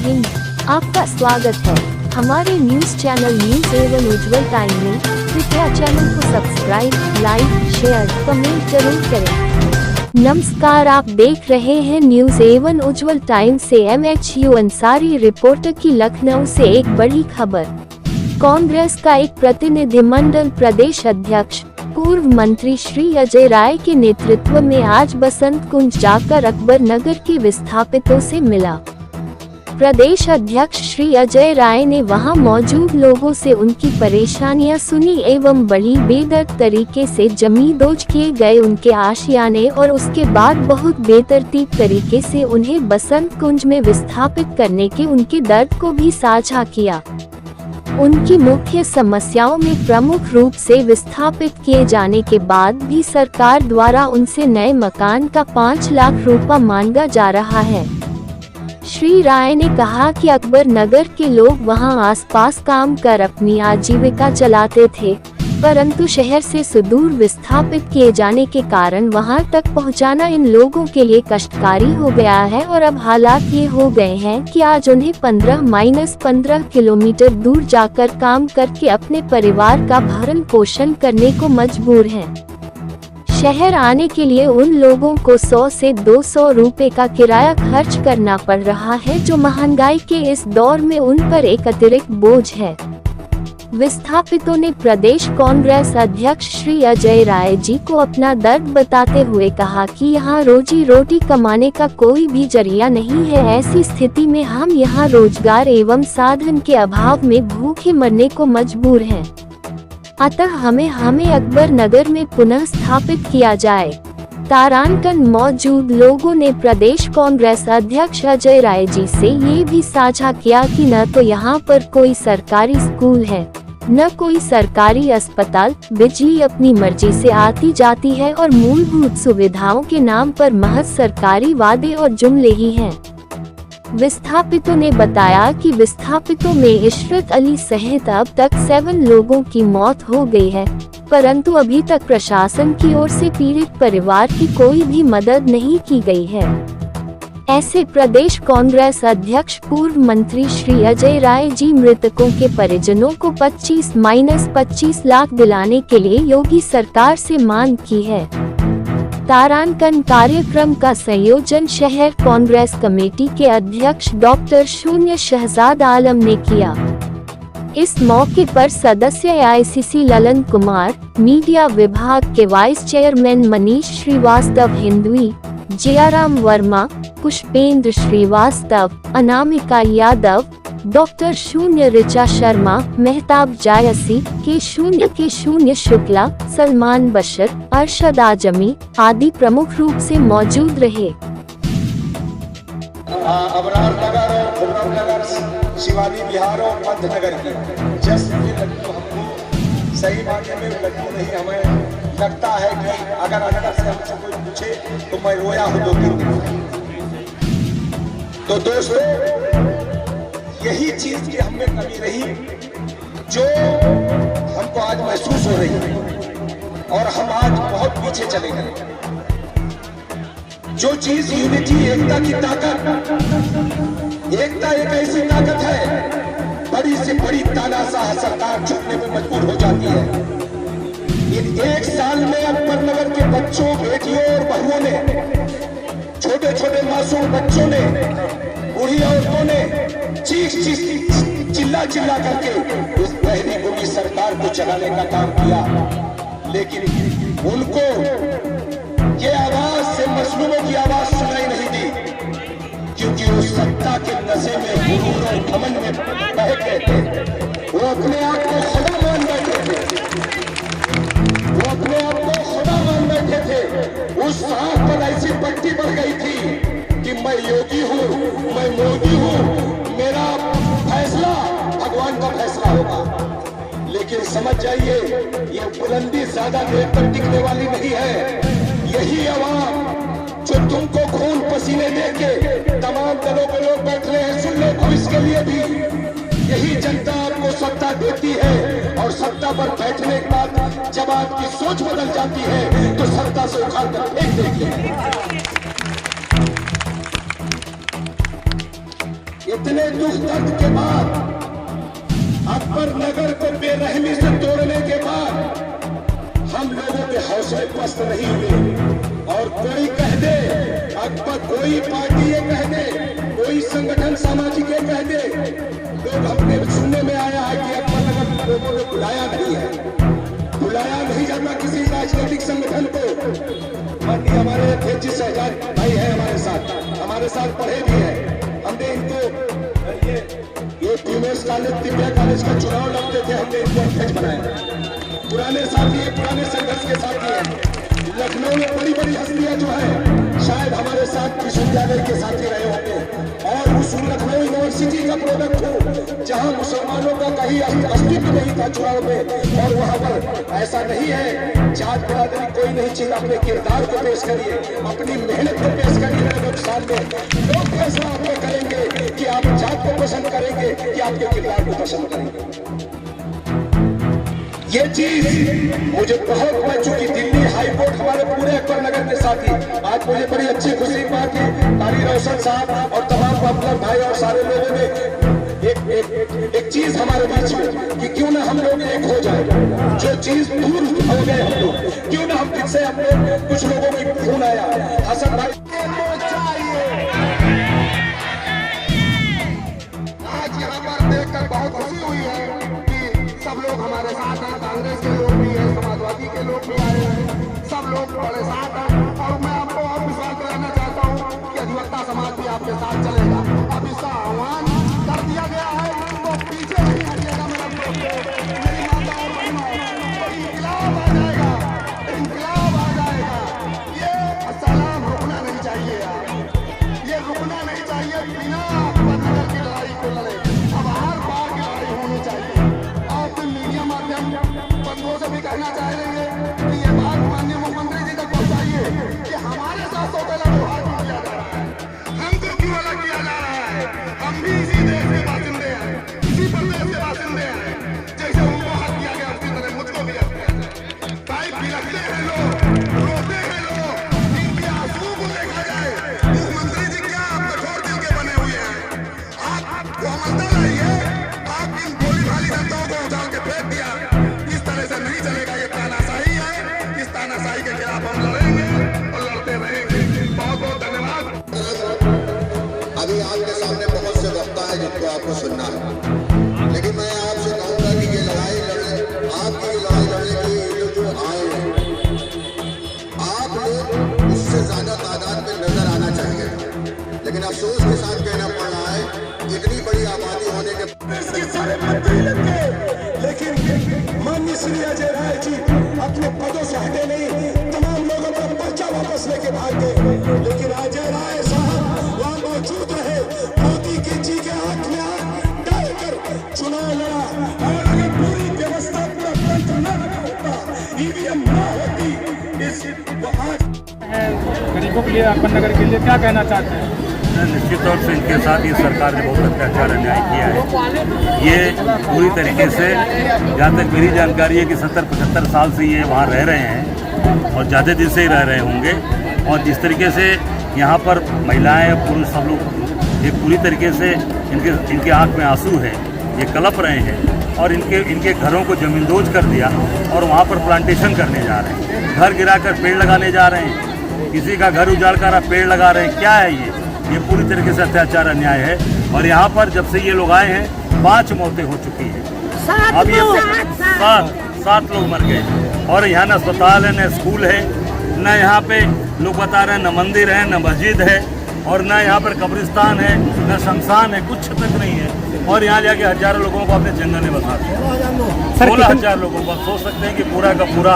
हिंद, आपका स्वागत है हमारे न्यूज चैनल न्यूज एवन उज्जवल टाइम में। कृपया चैनल को सब्सक्राइब, लाइक, शेयर, कमेंट जरूर करें। नमस्कार, आप देख रहे हैं न्यूज एवन उज्जवल टाइम से MHU अंसारी रिपोर्टर की लखनऊ से एक बड़ी खबर। कांग्रेस का एक प्रतिनिधिमंडल प्रदेश अध्यक्ष पूर्व मंत्री श्री अजय राय के नेतृत्व में आज बसंत कुंज जाकर अकबर नगर के विस्थापितों से मिला। प्रदेश अध्यक्ष श्री अजय राय ने वहां मौजूद लोगों से उनकी परेशानियां सुनी एवं बड़ी बेदर्द तरीके से जमींदोज किए गए उनके आशियाने और उसके बाद बहुत बेतरतीब तरीके से उन्हें बसंत कुंज में विस्थापित करने के उनके दर्द को भी साझा किया। उनकी मुख्य समस्याओं में प्रमुख रूप से विस्थापित किए जाने के बाद भी सरकार द्वारा उनसे नए मकान का 5 लाख रुपया मांगा जा रहा है। श्री राय ने कहा कि अकबर नगर के लोग वहां आसपास काम कर अपनी आजीविका चलाते थे, परंतु शहर से सुदूर विस्थापित किए जाने के कारण वहां तक पहुंचाना इन लोगों के लिए कष्टकारी हो गया है और अब हालात ये हो गए हैं कि आज उन्हें 15 किलोमीटर दूर जाकर काम करके अपने परिवार का भरण पोषण करने को मजबूर हैं। शहर आने के लिए उन लोगों को 100 से 200 रुपए का किराया खर्च करना पड़ रहा है, जो महंगाई के इस दौर में उन पर एक अतिरिक्त बोझ है। विस्थापितों ने प्रदेश कांग्रेस अध्यक्ष श्री अजय राय जी को अपना दर्द बताते हुए कहा कि यहाँ रोजी रोटी कमाने का कोई भी जरिया नहीं है। ऐसी स्थिति में हम यहाँ रोजगार एवं साधन के अभाव में भूखे मरने को मजबूर हैं। अतः हमें अकबर नगर में पुनः स्थापित किया जाए। तारांकन मौजूद लोगों ने प्रदेश कांग्रेस अध्यक्ष अजय राय जी से ये भी साझा किया कि न तो यहाँ पर कोई सरकारी स्कूल है, न कोई सरकारी अस्पताल, बिजली अपनी मर्जी से आती जाती है और मूलभूत सुविधाओं के नाम पर महज सरकारी वादे और जुमले ही हैं। विस्थापितों ने बताया कि विस्थापितों में इशरत अली सहित अब तक 7 लोगों की मौत हो गई है, परंतु अभी तक प्रशासन की ओर से पीड़ित परिवार की कोई भी मदद नहीं की गई है। ऐसे प्रदेश कांग्रेस अध्यक्ष पूर्व मंत्री श्री अजय राय जी मृतकों के परिजनों को 25 लाख दिलाने के लिए योगी सरकार से मांग की है। तारांकन कार्यक्रम का संयोजन शहर कांग्रेस कमेटी के अध्यक्ष डॉक्टर शून्य शहजाद आलम ने किया। इस मौके पर सदस्य AICC ललन कुमार, मीडिया विभाग के vice chairman Manish Shrivastava Hindvi, Jayaram Verma, Pushpendra Shrivastava, Anamika Yadav, doctor शून्य ऋचा शर्मा, मेहताब जायसी, के शून्य शुक्ला, सलमान बशर, अरशद आजमी आदि प्रमुख रूप से मौजूद रहे। अबरार नगर और नगर, शिवानी बिहार और मध्य नगर की जैसे लड्डू हमको सही मायने में लड्डू नहीं, हमें लगता है कि अगर अंदर से हमसे कोई पूछे तो मैं रोया हूँ 2-3 दिन। तो दोस्तों, यही चीज की हमें कमी रही जो हमको आज महसूस हो रही है और हम आज बहुत पीछे चले गए। जो चीज यूनिटी, एकता की ताकत, एकता एक ऐसी ताकत है, बड़ी से बड़ी तानाशाह सरकार झुकने में मजबूर हो जाती है। इन 1 साल में अकबर नगर के बच्चों, बेटियों और बहुओं ने, छोटे छोटे मासूम बच्चों ने, बूढ़ी औरतों ने चिल्ला करके उस बहरी बुरी सरकार को चलाने का काम किया, लेकिन उनको ये आवाज से मजलूमों की आवाज सुनाई नहीं दी, क्योंकि वो सत्ता के नशे में, गुरूर और घमंड में बह गए थे। वो अपने आप को खुदा मान बैठे थे, वो अपने आप को खुदा मान बैठे थे। उस सांप पर ऐसी पट्टी बढ़ गई थी कि मैं योगी हूँ, मैं मोदी हूँ, मेरा फैसला भगवान का फैसला होगा। लेकिन समझ जाइए, ये बुलंदी ज्यादा देर तक टिकने वाली नहीं है। यही आवाम जो तुमको खून पसीने देके तमाम दलों के लोग बैठ रहे हैं, सुन लो, इसके लिए भी यही जनता आपको सत्ता देती है और सत्ता पर बैठने के बाद जब आपकी सोच बदल जाती है तो सत्ता से उखाड़ कर फेंक देती है। इतने दुख दर्द के बाद, अकबर नगर को बेरहमी से तोड़ने के बाद हम लोगों के हौसले पस्त नहीं हुए। और कोई कह दे, अकबर कोई पार्टी ये कह दे, कोई संगठन सामाजिक ये कह दे, लोग अपने सुनने में आया है कि अकबर नगर लोगों ने बुलाया नहीं है, बुलाया नहीं जाता किसी राजनीतिक संगठन को। माननीय हमारे अध्यक्ष शहजाद भाई है हमारे साथ पढ़े भी है। हमने इनको ये टीमेस कॉलेज, दिव्या कॉलेज का चुनाव लड़ते थे, हमने इनको अध्यक्ष बनाया। पुराने साथी है, पुराने संघर्ष के साथी हैं। लखनऊ में बड़ी बड़ी हस्तियां जो है शायद हमारे साथ विश्वविद्यालय के साथी रहे होंगे, और उस लखनऊ यूनिवर्सिटी का प्रोडक्ट हो जहां मुसलमानों का कहीं अस्तित्व नहीं था चुनाव में। और वहां पर ऐसा नहीं है, जात बरादरी कोई नहीं चाहिए, अपने किरदार को पेश करिए, अपनी मेहनत को पेश करिए। लोग सामने लोग फैसला आपको करेंगे कि आप जात को पसंद करेंगे कि आपके किरदार को पसंद करेंगे। ये चीज मुझे बहुत पड़ चुकी। दिल्ली हाई कोर्ट हमारे पूरे अकबर नगर के साथी, आज मुझे बड़ी अच्छी खुशी बात है, कारी रोशन साहब और तमाम पॉपुलर भाई और सारे लोगों ने एक चीज हमारे बीच में कि क्यों ना हम लोग एक हो जाए। जो चीज दूर हो गए हम लोग, क्यों ना हम फिर से अपने कुछ लोगों की खून आया हसन भाई आज यहाँ पर देखकर बहुत खुशी हुई है कि सब लोग हमारे साथ हैं। कांग्रेस के लोग भी हैं, समाजवादी के लोग भी आए हैं, सब लोग बड़े साथ हैं। और मैं आपको और विश्वास दिलाना चाहता हूँ कि अधिवक्ता समाज भी आपके साथ चलेगा। अब इसका आह्वान कर दिया गया है, तो पीछे नहीं हटिएगा मेरा दोस्त, मेरी माता और बहनों, तो इंकलाब आ जाएगा, इंकलाब आ जाएगा। ये सलाम रुकना नहीं चाहिए यार, ये रुकना नहीं चाहिए। बिना अकबर नगर की लड़ाई को लड़े, अब हर बार की लड़ाई होनी चाहिए। और फिर मीडिया माध्यम बंधुओं से भी कहना चाहेंगे कि ये बात माननीय मुख्यमंत्री जी तक पहुंचाइए कि हमारे साथ सौतेला व्यवहार क्यों किया जा रहा है, हमको क्यों अलग किया जा रहा है। हम भी इसी देश के बासिंदे हैं, इसी प्रदेश के बासिंदे हैं। जैसे उनको हक दिया गया उसी तरह मुझको भी हक दिया जाए। भाई बिलखते हैं लोग, रोते हैं लोग, इनके आंसू को देखा जाए। मुख्यमंत्री जी क्या आप कठोर दिल के बने हुए हैं, आप कोमलता लाइए। आप इन भोली भाली जनताओं को उछाल के फेंक दिया, इस तरह से नहीं चलेगा। ये तानाशाही है, इस तानाशाही के खिलाफ हम लड़ेंगे और लड़ते रहेंगे। बहुत बहुत धन्यवाद। अभी आपके सामने बहुत से वक्ता है जिनको आपको सुनना है, लेकिन मैं आपसे कहूंगा कि ये लड़ाई लड़ने, आपकी लड़ाई लड़ने के लिए जो आए हैं, आप लोग उससे ज्यादा तादाद में नजर आना चाहिए। लेकिन अफसोस के साथ कहना पड़ रहा है, इतनी बड़ी आबादी होने के सारे मंत्री लग गए, लेकिन माननीय श्री अजय राय जी अपने पदों से हटे नहीं, तमाम लोगों का पर्चा वापस लेके भाग गए। लेकिन अजय राय साहब वहां मौजूद रहे, मोदी के जी के हाथ में हाथ डालकर चुनाव लड़ा। और अगर पूरी व्यवस्था, पूरा तंत्र न लगा होता, ईवीएम न होती, इस गरीबों के लिए, अकबर नगर के लिए क्या कहना चाहते हैं? निश्चित तौर से इनके साथ ये सरकार ने बहुत अत्याचार अन्याय किया है। ये पूरी तरीके से, जहाँ तक मेरी जानकारी है कि 70-75 साल से ये वहाँ रह रहे हैं और ज़्यादा दिन से ही रह रहे होंगे। और जिस तरीके से यहाँ पर महिलाएं और पुरुष सब लोग, ये पूरी तरीके से इनके आँख में आंसू है, ये कलप रहे हैं और इनके घरों को ज़मींदोज कर दिया और वहाँ पर प्लांटेशन करने जा रहे हैं। घर गिराकर पेड़ लगाने जा रहे हैं, किसी का घर उजाड़ कर पेड़ लगा रहे हैं। क्या है ये पूरी तरीके से अत्याचार अन्याय है। और यहाँ पर जब से ये लोग आए हैं 5 मौतें हो चुकी हैं। अब ये 7 लोग मर गए। और यहाँ न अस्पताल है, न स्कूल है, न यहाँ पे लोग बता रहे हैं न मंदिर है, न मस्जिद है, और न यहाँ पर कब्रिस्तान है, न शमशान है, कुछ तक नहीं है। और यहाँ जाके हजारों लोगों को अपने जंगल में बसा दिया। 16,000 लोगों को। आप सोच सकते हैं कि पूरा का पूरा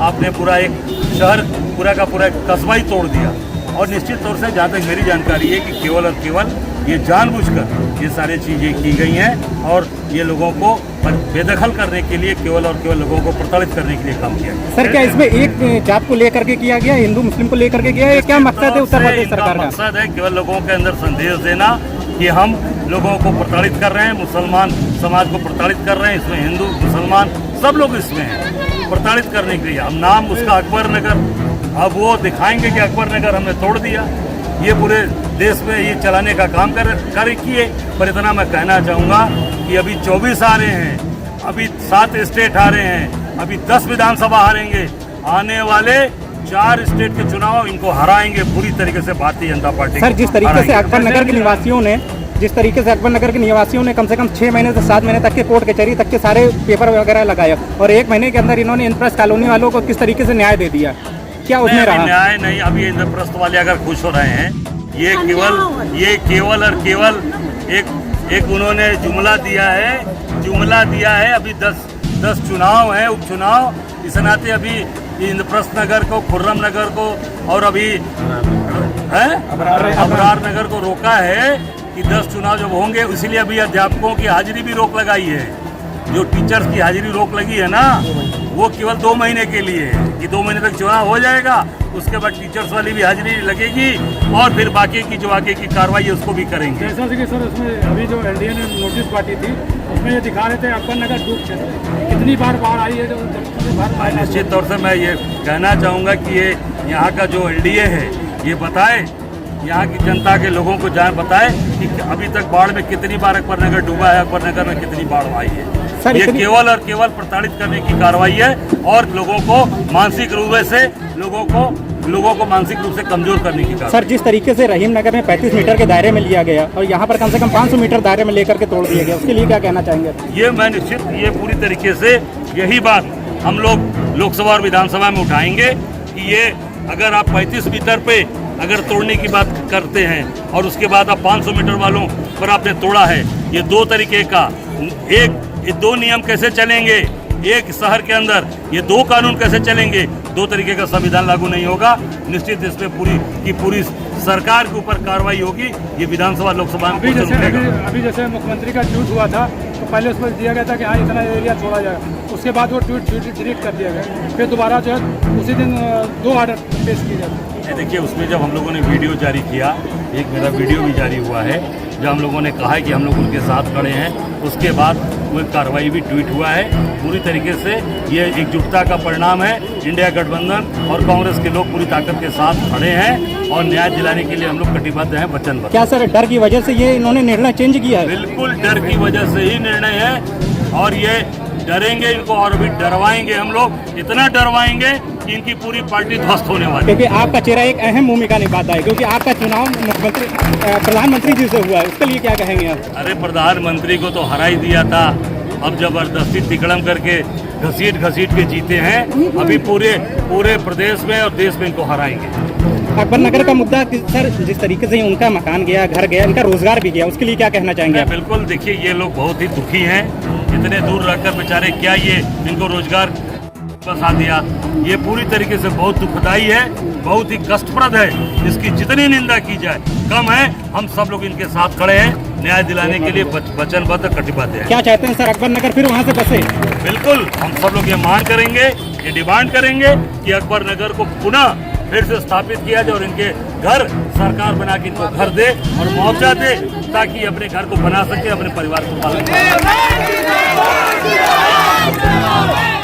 आपने पूरा एक शहर, पूरा का पूरा एक कस्बा ही तोड़ दिया। और निश्चित तौर से जहाँ तक मेरी जानकारी है कि केवल और केवल ये जानबूझकर ये सारी चीज़ें की गई हैं और ये लोगों को बेदखल करने के लिए, केवल और केवल लोगों को प्रताड़ित करने के लिए काम किया गया। सर, क्या इसमें एक जात को लेकर के किया गया, हिंदू मुस्लिम को लेकर के किया है? क्या मकसद है उत्तर प्रदेश सरकार का? मकसद है केवल लोगों के अंदर संदेश देना कि हम लोगों को प्रताड़ित कर रहे हैं, मुसलमान समाज को प्रताड़ित कर रहे हैं। इसमें हिंदू मुसलमान सब लोग इसमें हैं, प्रताड़ित करने के लिए। हम नाम उसका अकबर नगर, अब वो दिखाएंगे कि अकबर नगर हमने तोड़ दिया। ये पूरे देश में ये चलाने का काम कर किए। पर इतना मैं कहना चाहूँगा कि अभी 24 आ रहे हैं, अभी 7 स्टेट आ रहे हैं, अभी 10 विधानसभा हारेंगे। आने वाले 4 स्टेट के चुनाव इनको हराएंगे पूरी तरीके से भारतीय जनता पार्टी। सर, जिस तरीके से अकबर नगर के निवासियों ने कम से कम 6 महीने से 7 महीने तक के कोर्ट कचहरी तक के सारे पेपर वगैरह लगाए और 1 महीने के अंदर इन्होंने इंद्रप्रस्थ कॉलोनी वालों को किस तरीके से न्याय दे दिया, क्या उसमें रहा? न्याय नहीं, अभी इंद्रप्रस्थ वाले अगर खुश हो रहे हैं, ये केवल और केवल एक उन्होंने जुमला दिया है। अभी 10 चुनाव हैं, उपचुनाव। इस नाते अभी इंद्रप्रस्थ नगर को, खुर्रम नगर को और अभी अबरार नगर को रोका है कि 10 चुनाव जब होंगे, इसलिए अभी अध्यापकों की हाजिरी भी रोक लगाई है। जो टीचर्स की हाजिरी रोक लगी है ना, वो केवल 2 महीने के लिए है कि 2 महीने तक चुनाव हो जाएगा, उसके बाद टीचर्स वाली भी हाजिरी लगेगी और फिर बाकी की जो आगे की कार्रवाई है उसको भी करेंगे। जैसा कि सर उसमें अभी जो एनडीए ने नोटिस बांटी थी उसमें ये दिखा रहे थे अकबर नगर डूब क्षेत्र, कितनी बार बाढ़ आई है? निश्चित तौर से मैं ये कहना चाहूँगा कि ये यहाँ का जो एनडीए है ये बताए, यहाँ की जनता के लोगों को बताए कि अभी तक बाढ़ में कितनी बार अकबर नगर डूबा है, अकबर नगर में कितनी बाढ़ आई है। ये केवल और केवल प्रताड़ित करने की कार्रवाई है और लोगों को मानसिक रूप से लोगों को मानसिक रूप से कमजोर करने की कार्रवाई। सर, जिस तरीके से रहीम नगर में 35 मीटर के दायरे में लिया गया और यहाँ पर कम से कम 500 मीटर दायरे में लेकर के तोड़ दिया गया, उसके लिए क्या कहना चाहेंगे? ये पूरी तरीके से यही बात हम लोग लोकसभा और विधानसभा में उठाएंगे कि ये अगर आप 35 मीटर पे अगर तोड़ने की बात करते हैं और उसके बाद आप 500 मीटर वालों पर आपने तोड़ा है, ये 2 तरीके का ये 2 नियम कैसे चलेंगे एक शहर के अंदर, ये 2 कानून कैसे चलेंगे? 2 तरीके का संविधान लागू नहीं होगा। निश्चित इसमें पूरी सरकार के ऊपर कार्रवाई होगी। ये विधानसभा लोकसभा में अभी जैसे मुख्यमंत्री का ट्वीट हुआ था तो पहले उस पर दिया गया था कि हाँ इतना एरिया छोड़ा जाएगा, उसके बाद वो ट्वीट डिलीट कर दिया गया, फिर दोबारा जो है उसी दिन 2 ऑर्डर पेश किए जाते। देखिए, उसमें जब हम लोगों ने वीडियो जारी किया, एक मेरा वीडियो भी जारी हुआ है जब हम लोगों ने कहा है कि हम लोग उनके साथ खड़े हैं, उसके बाद वो कार्रवाई भी ट्वीट हुआ है। पूरी तरीके से ये एकजुटता का परिणाम है। इंडिया गठबंधन और कांग्रेस के लोग पूरी ताकत के साथ खड़े हैं और न्याय दिलाने के लिए हम लोग कटिबद्ध हैं, वचनबद्ध। क्या सर, डर की वजह से ये इन्होंने निर्णय चेंज किया है? बिल्कुल डर की वजह से ही निर्णय है और ये डरेंगे, इनको और भी डरवाएंगे। हम लोग इतना डरवाएंगे कि इनकी पूरी पार्टी ध्वस्त होने वाली है। क्योंकि आपका चेहरा एक अहम भूमिका निभाता है, क्योंकि आपका चुनाव प्रधानमंत्री जी से हुआ है, उसके लिए क्या कहेंगे आप? अरे, प्रधानमंत्री को तो हरा ही दिया था, अब जबरदस्ती तिकड़म करके घसीट के जीते हैं। अभी पूरे प्रदेश में और देश में इनको हराएंगे। अकबर नगर का मुद्दा सर, जिस तरीके से उनका मकान गया, घर गया, इनका रोजगार भी गया, उसके लिए क्या कहना चाहेंगे? बिल्कुल, देखिए ये लोग बहुत ही दुखी हैं, इतने दूर रहकर बेचारे, क्या ये इनको रोजगार बसा दिया, ये पूरी तरीके से बहुत दुखदाई है, बहुत ही कष्टप्रद है। इसकी जितनी निंदा की जाए कम है। हम सब लोग इनके साथ खड़े हैं, न्याय दिलाने के लिए वचनबद्ध, कटिबद्ध है। क्या चाहते हैं सर, अकबर नगर फिर वहाँ से बसे? बिल्कुल, हम सब लोग ये मांग करेंगे, ये डिमांड करेंगे कि अकबर नगर को पुनः फिर से स्थापित किया जाए और इनके घर सरकार बना के इनको घर दे और मुआवजा दे, ताकि अपने घर को बना सके, अपने परिवार को पालन कर सके।